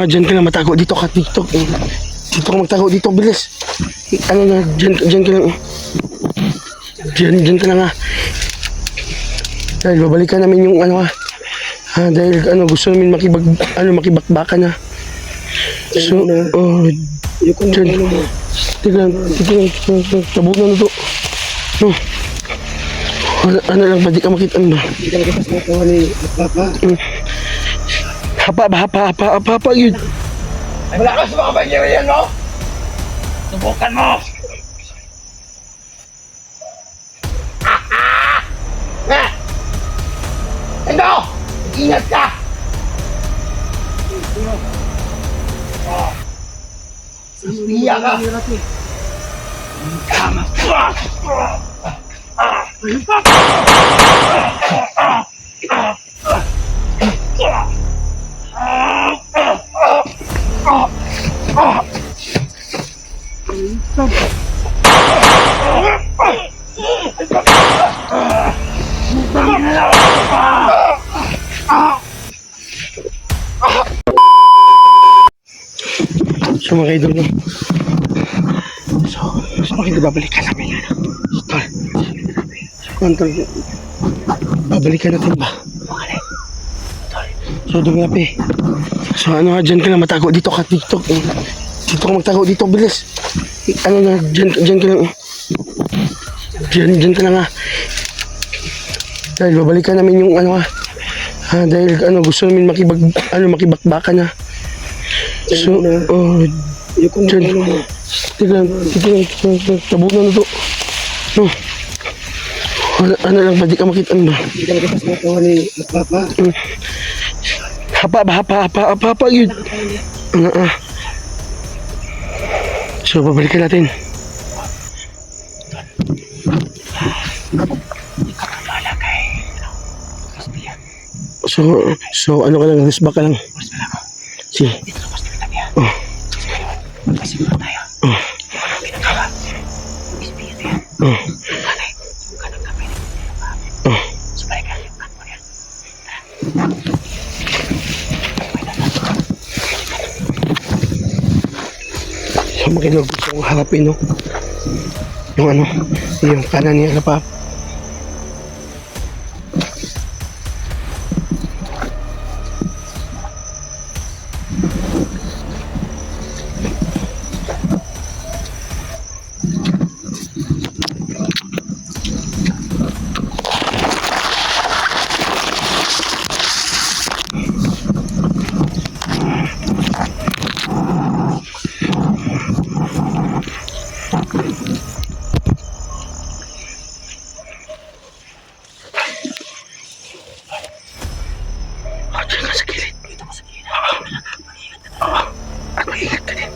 Diyan ka lang matago dito ka TikTok. Dito ka magtago dito, bilis. Ano na, diyan ka lang. Diyan ka lang ha. Dahil babalikan namin yung ano ha. Dahil ano, gusto namin makibakbakan ha. So, diyan. Tignan, tabog na to. No. Ano lang ba, di ka makita ba? Hindi ka nakita sa kawan ni Papa. Hapa yun. Malakas mga banyero yan, no? Subukan mo! Endo! Ingat ka! Siya ka! Kama! So mga idol no. So mga idol, babalikan namin yan. Tol, babalikan natin ba? So doon nga pe. So ano ha, dyan ka lang matago dito ka TikTok. Dito ka magtago dito, bilis. Ano na, dyan ka lang. Diyan ka lang ha. Dahil babalikan namin yung ano ha. Dahil ano, gusto namin makibakbakan ha. So, dyan. Tignan, tabog na to. No. Ano lang ba, di ka makita ba? Hindi ka nakita sa kawan ni Hapa yun. So, babalikan natin. So ano ka lang, resback ka lang. Sige. Oh. Oh. So makinig, gusto kong harapin no. Yung ano, yung kanan niya na pa. Diyan ka sa gilid. Dito ka sa gilid. At mag-ingat ka din.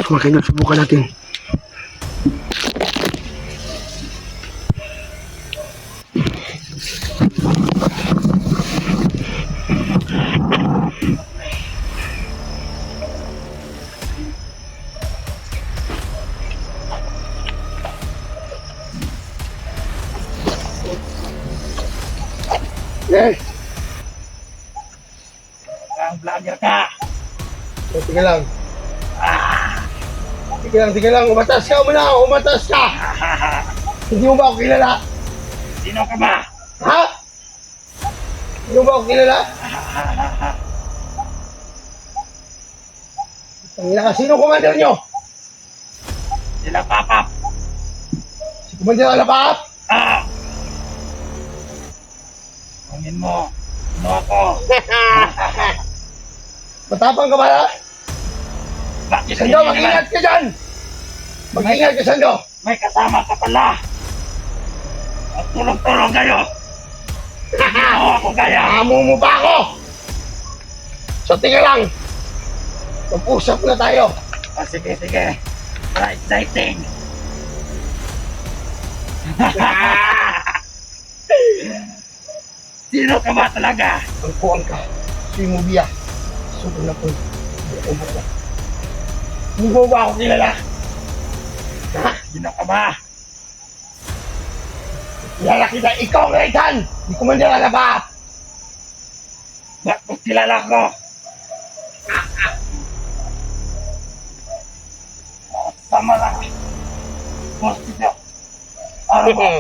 So makinig, subukan natin. Ang vlogger ka! Sige lang. Sige lang. Umatas ka! Hindi mo ba ako kilala? Sino ka ba? Ha? Hindi mo ba ako kilala? Tangina ka, sino commander nyo? Sila Papa! Si Commander Alapap? Hangin mo! Ano ako? Matapang ka ba ha? Bakit Sando, mag-ingat ka dyan! Mag-ingat ka, Sando! May kasama ka pala! At tulong-tulong kayo! Hindi ako kaya! Amo mo pa ako! So, tingnan lang! Mag-usap na tayo! Sige. Exciting! Sino ka ba talaga? Ang kuwang ka, si Mubia. Sobrang na po. Hindi mo ba ako kilala? Ha? Sino ka ba? Kilala kita, ikaw ang Raytan! Di Commander Alapap! Ba't mo kilala ko? Sama lang. Hospital. Ano mo?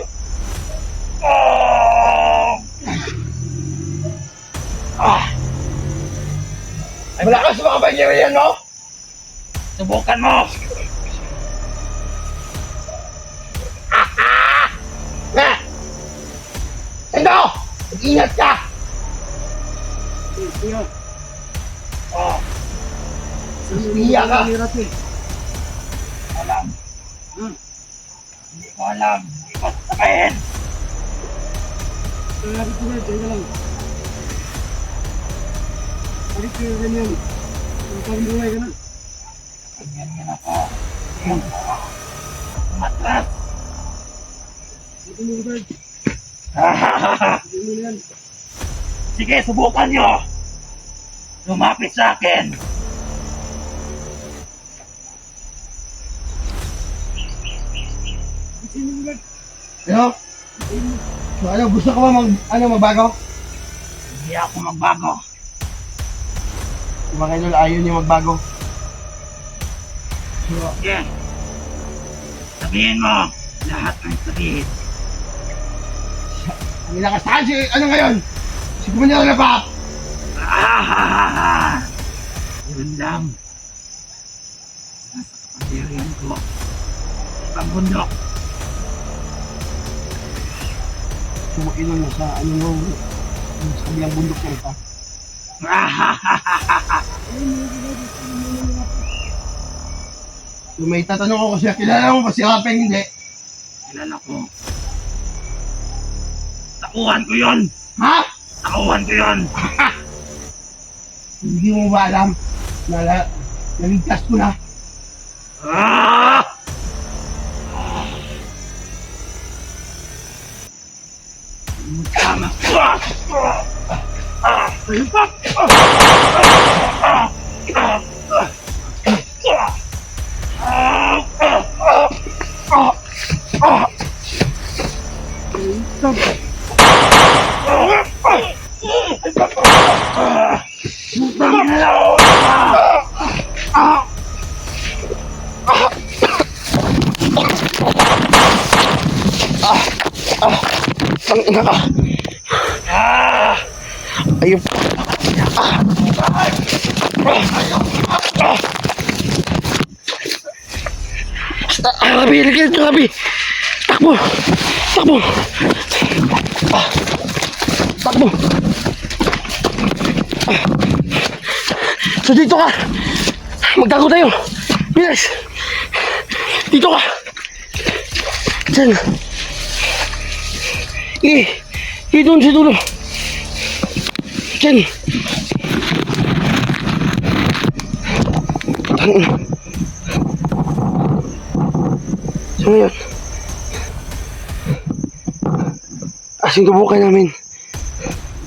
Ay, malakas mga pangyarihan mo? Subukan mo! Ha! Ito! Mag-ingat ka! Oh. Sumiya ka! Alam. Hindi ko alam. Hindi ko sasabihin. Ganyan ako. Matras! Sige, subukan nyo. Lumapit sa akin. Ano? So, ano, gusto ko ba magbago? Hindi ako magbago. Yung mga idol, ayaw niyo magbago. Sige. Sabihin mo. Lahat ng sabihin. Ang inakastahan si, ano ngayon? Si Kumanyan na pa! Yun lang. Nasa kapangyarihan ko. Ibang bundok. Sumuin mo sa, ano mo, sa kabilang bundok na ito. So, may tatanong ako siya, kilala mo ba si Rapeng? Hindi. Kilala ko. Takuhan ko yun. Ha? Takuhan ko yun. Hindi mo ba alam na naligtas ko na? Ah! Tama. Ang ina ka! Ayun. Rabi, lagyan ito, Rabi! Takbo! Takbo! Takbo! So dito ka! Magtago tayo! Bilis! Dito ka! Diyan! Doon sa dulo! Diyan! Tangin! So ngayon, asing tubukan namin.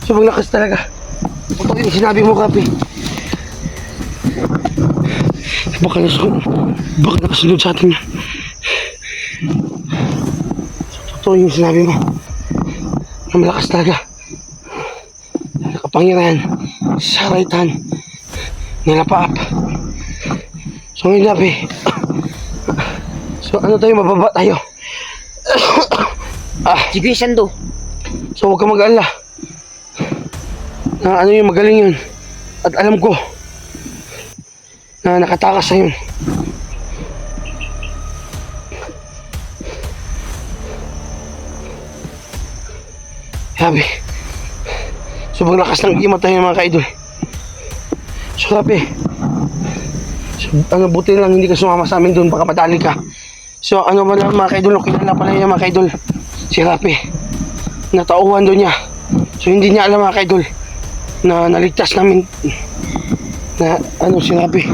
Sobrang lakas talaga. Ito yung sinabi mo, Kapi. Baka nakasunod sa atin. Totoo yung sinabi mo. Na malakas talaga. Nakapangyarihan sa right hand. Nilapaap. So ngayon, Kapi. So ano tayo, mababa tayo. Sige, Sando. So huwag ka mag-alala. Na ano yung magaling yun. At alam ko na nakatakas na yun. Sabi, sobrang lakas ng imat tayo mga kaidol. So sabi, ano, buti lang hindi ka sumama sa amin doon, baka madali ka. So ano ba lang mga kaidol, kilala pala niya mga kaidol, si Rapi. Natauhan doon niya. So hindi niya alam mga kaidol na naligtas namin na ano si Rapi.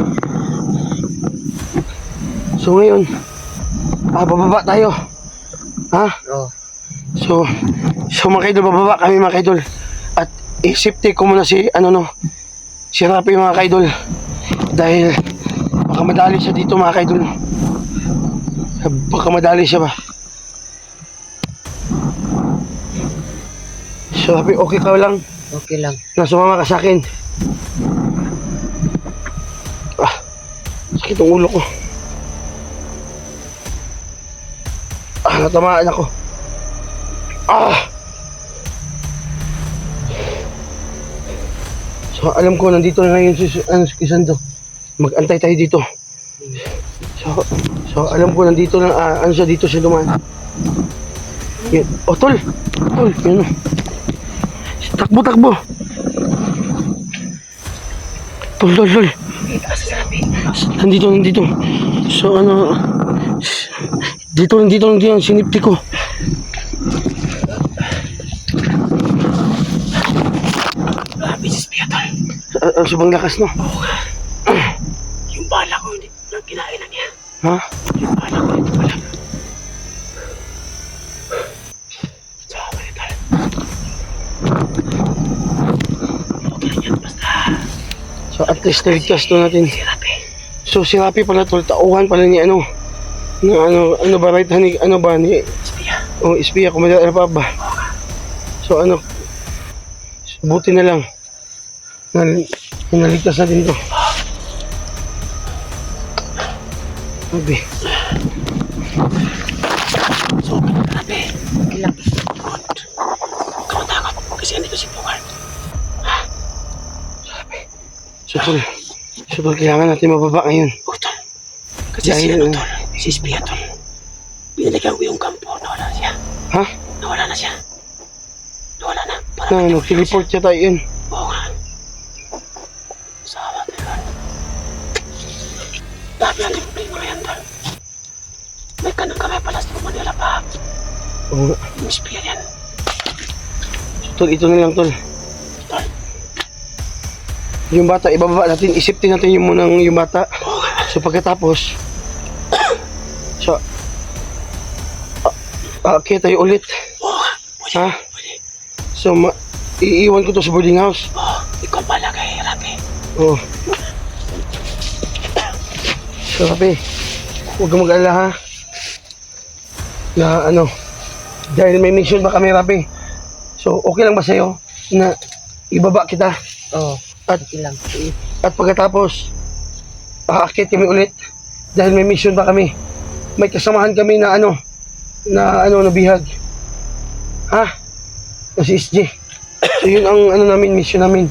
So ngayon, bababa tayo. Ha? Oo. So mga kaidol, bababa kami mga kaidol. At i-safety ko muna si si Rapi mga kaidol. Dahil baka madali siya dito mga kaidol. Baka madali siya ba? So Rapi, okay ka lang? Okay lang. Na sumama ka sa akin. Ah, sakit ang ulo ko. Ah, natamaan ako. Ah! So, alam ko, nandito na ngayon si Sando. Mag-antay tayo dito. So alam ko, nandito na, ano siya, dito siya dumaan. Yan. Oh, tol! Tol, yan o. Takbo, takbo! Tol, tol, tol. Nandito. So, ano, dito, ang sinipti ko. Bisis piya tol. Subang lakas, no? Yung bala ko, hindi lang kinain na niya. Ha? Yung bala ko, ito pala. Sama ni tol. Okay lang yan, basta. So, at least naligtas to natin. Si Rapi. So, si Rapi pala, tol, tauhan pala ni ano, na ano ba, right hand, ano ba, ni, Espiya. oh, espiya, kumadala pa ba? So, ano, buti na lang. Naligtas natin to. Sabi. So, Rapi. Okay lang. Good. Ikaw takot kasi andito si Pugar. So, tol, kailangan natin mababa ngayon. Oh, tol. Kasi si Dahil, ano, tol. Si Espiya, tol. Binalikan ko yung kampo. Nawala na siya. Ha? Nawala na siya. Nawala na. Na, nag-report siya tayo yun. Oo nga. Sawa, tol. Dami natin problema yan, tol. May kanang kamay pala sa Manila pa. Oo nga. Yung Espiya yan. So, tol, ito na lang, tol. Tol. Yung bata, ibababa natin, isipin natin yung munang yung bata. Oo nga. So, pagkatapos, so, kaya tayo ulit. Oo nga. Pwede. Ha? Pwede. So, iiwan ko to sa boarding house. Oo. Ikaw pala kay Rapi. Oo. So, Rapi, huwag kang mag-alala, ha? Na, ano, dahil may mission ba kami, Rapi? So, okay lang ba sa'yo na ibaba kita? Oo. At, Okay lang. at pagkatapos, aakyat kami ulit dahil may mission pa kami. May kasamahan kami na na bihag. Ha? Na si SJ. So yun ang namin, mission namin.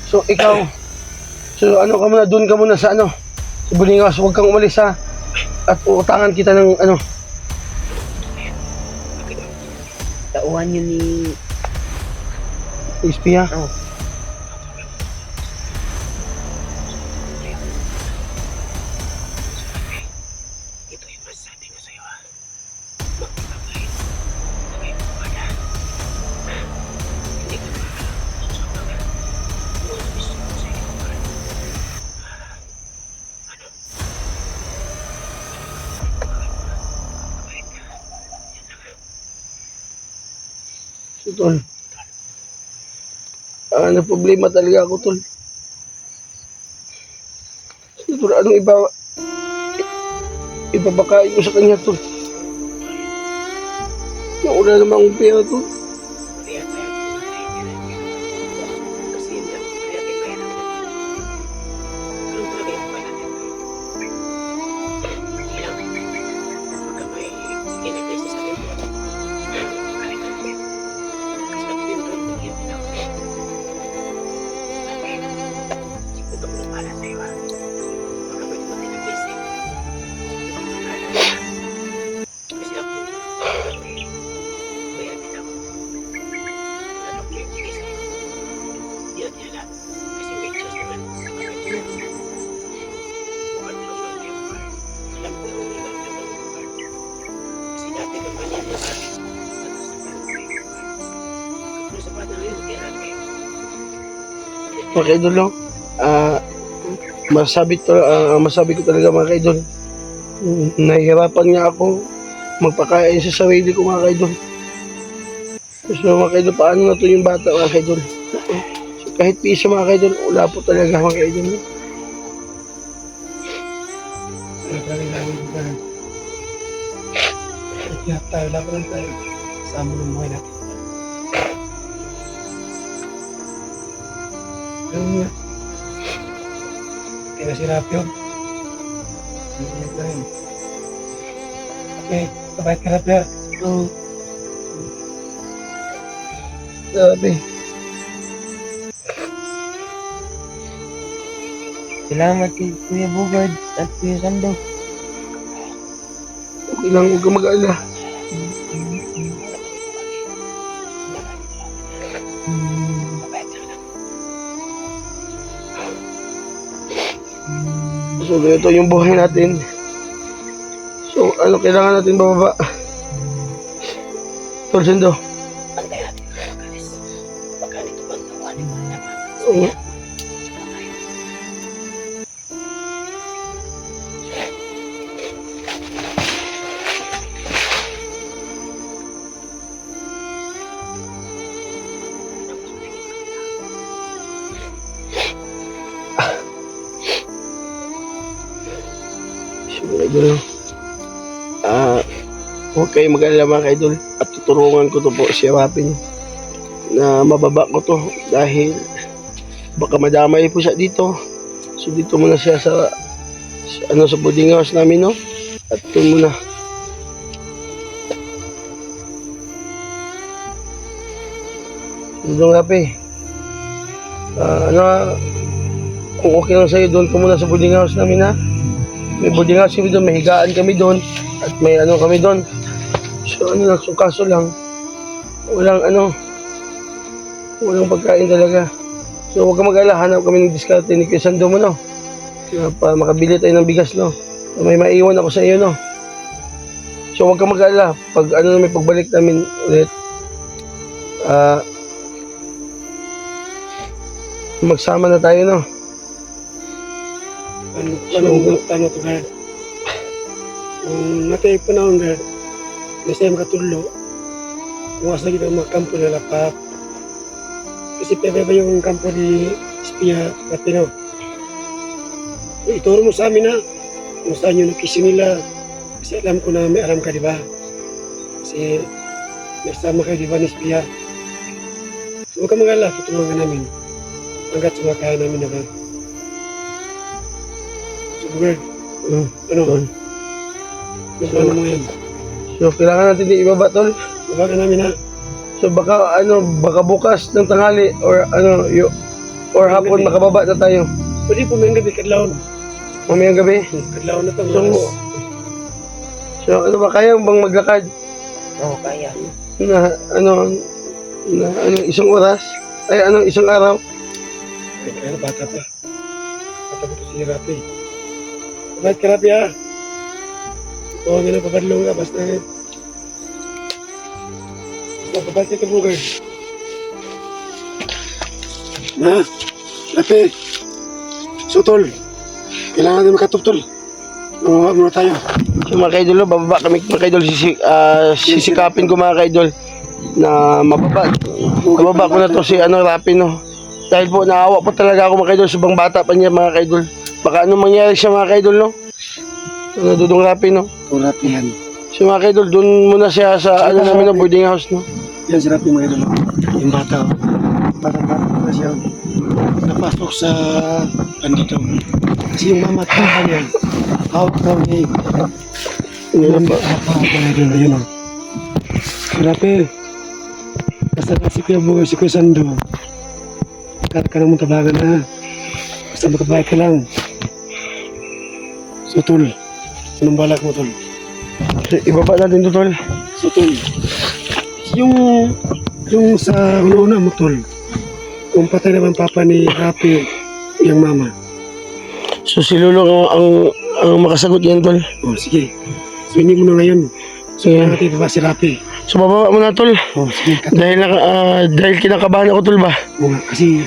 So ikaw, so ano ka muna, doon ka muna sa sa Bulingawas, huwag kang umalis, ha. At uutangan kita ng Tauhan yun ni... SP, ha. Oh. Ito yung masasabi ko sa'yo, ha. Magpapagay. Lagay mo pa na. Hindi ka makakasusunod ka. Mga gusto ko sa'yo, ha. Ano? Mabait ka. Yan lang, ha. So, tol. Na problema talaga ako, tol. So, tol, anong ibabakain mo sa kanya, tol? Nauna naman akong pera, tol. Mabait tayo. Kasi hindi ako mabait yung kaya naman. Anong talaga yung kaya natin? Hindi lang. Pagka may inagay sa atin. Kalitan ko yan. Kasi nagpinto yung nagyan din ako. Siguro ka muna pala sa'yo, ha. Pagka may dumating na blessing. Kasi ako, kaya din ako. Ano ko yung bigay sa'yo? Yan lang. Kasi may Diyos naman. Kapag tulad mo. Bukan mo lang yung part. Alam ko yung umilang na ng part. Kasi dati kang ganyan na sabi. Kung sa bata ngayon, kaya natin. Mga kaidol, no? Masabi ko talaga, mga kaidol, nahihirapan nga ako magpakain sa sarili ko, mga kaidol. So, mga kaidol, paano na to yung bata, mga kaidol? So, kahit piso, mga kaidol, wala po talaga, mga kaidol. Tayo, laban tayo. Sama ng mga natin. Ano niya? Kaya si Rapio. Okay, kabait ka Rapio. Oo. Grabe. Salamat kay Kuya Bugard at Kuya Sando. Okay lang, huwag kang mag-alala. So, ito yung buhay natin. So, ano kailangan natin bababa? Tolsendo. Antay natin mga kalis. Baka nito bang tawanin mo na Oo. Siyempre, idol. Huwag kayo mag-alala mga ka-idol. At tutulungan ko to po si Rapin na mababa ko to dahil baka madamay po siya dito. So dito muna siya sa sa boarding house namin, no? At doon muna. Doon Rapi. Kung okay lang sa'yo, doon ka muna sa boarding house namin, ha? May boarding house kami doon, may higaan kami doon, at may ano kami doon. So kaso lang, walang pagkain talaga. So huwag ka mag-alala, hanap kami ng diskarte ni Kuya Sando mo, no? Para makabili tayo ng bigas, no? May maiwan ako sa iyo, no? So huwag ka mag-alala, pag may pagbalik namin ulit, magsama na tayo, no? Paano to, Gard? Kung natay panahon, Gard, nasa yung makatulog, bukas lagi ng mga kampo na lapap. Kasi pwede ba yung kampo ni Espia Latino? Ituro mo sa amin na kung saan yung location nila. Kasi alam ko na may alam ka, di ba? Kasi nagsama kayo, di ba, ni Espia? So, huwag ka mag-alala, tutulungan namin. Hanggat sumakaya namin na ba? So, Bugard, ano? Ano mo yan? So kailangan natin din ibaba, tol. Babaga namin ha. So baka bukas ng tanghali or or hapon makababa na tayo. Pwede po may gabi, kadlaon. Mamayang gabi. Kadlaon na ito. So ano ba, kaya bang maglakad Oo, kaya. na isang oras? Ay isang araw? Kaya bata pa. Bata pa ito si Rapi. Ba't ka Rapi ha? Oo, nga na papadlong ka. Basta papatid ka Bugard. Na, Rapi. Sutol. Kailangan din makatuptol. Mamuha muna tayo. So mga kaidol, bababa kami mga kaidol, sisikapin ko mga kaidol na mababa ko na to si Rapi, no? Dahil po naawa po talaga ako mga kaidol, subang bata pa niya mga kaidol. Baka anong mangyari siya mga kaidol, no? Dudong Rapi, no? Ito Rapi yan. So mga kaidol, dun muna siya sa namin na boarding house, no? Yan si Rapi mga idol. Yung bata. Bata na siya. Napasok sa andito. Kasi yung mama at papa niya. Out daw niya. Ngayon pa. Ayun o. Rapi. Basta na si Kuya Bugard, si Kuya Sando. Kaya ka naman tabagan na. Basta magkabahay ka lang. So tol. Anong balak mo tol? So, ibaba natin to, tol. So tol. Yung sa una mo tol. Kung patay naman papa ni Rapi, yung mama. So si Lolo ang makasagot yan, tol. Oh, sige. So, hindi mo na ngayon. So, Yeah. natin ba si Rapi? So bababa mo na, tol. Oh, sige. Dahil kinakabahan ako, tol ba? Oo nga, kasi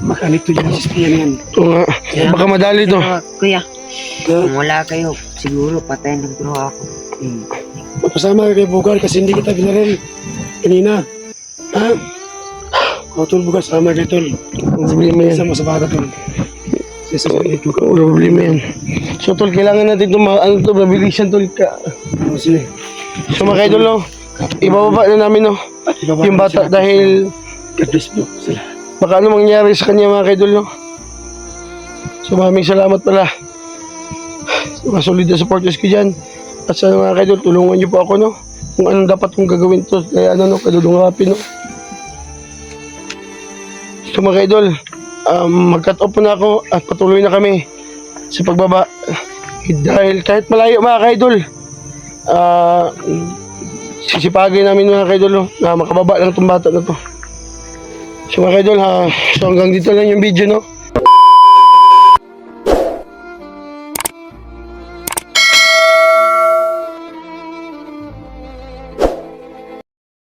makanito dyan si Spian yan. Oo nga. Baka madali to. Kuya, kung wala kayo, siguro patayin ng bro ako. Magpasama ka kay Bugard kasi hindi kita binaril kanina. Ha? O, tol, Bugard, sama kay tol. Ang problema yan. Isa mo sa bata, tol. Isa sa ito ka. Wala problema yan. So, tol, kailangan natin ito, mabilisan, tol. O, sige. So mga kaidol, no? Ibababa na namin, no? Ibaba Yung na bata si Rapi. dahil God bless mo sila. baka ano mangyari sa kanya mga kaidol, no? So maraming salamat pala sa mga solid na supporters ko dyan. At sa mga kaidol, tulungan niyo po ako, no? Kung anong dapat kong gagawin to, kaya ano, no, kadulong happy, no? So mga kaidol, mag-cut off po na ako at patuloy na kami sa pagbaba. Dahil kahit malayo mga kaidol, sisipagin namin mga kaidol, no, na makababa lang itong bata na to. So mga kaidol, so hanggang dito lang yung video, no?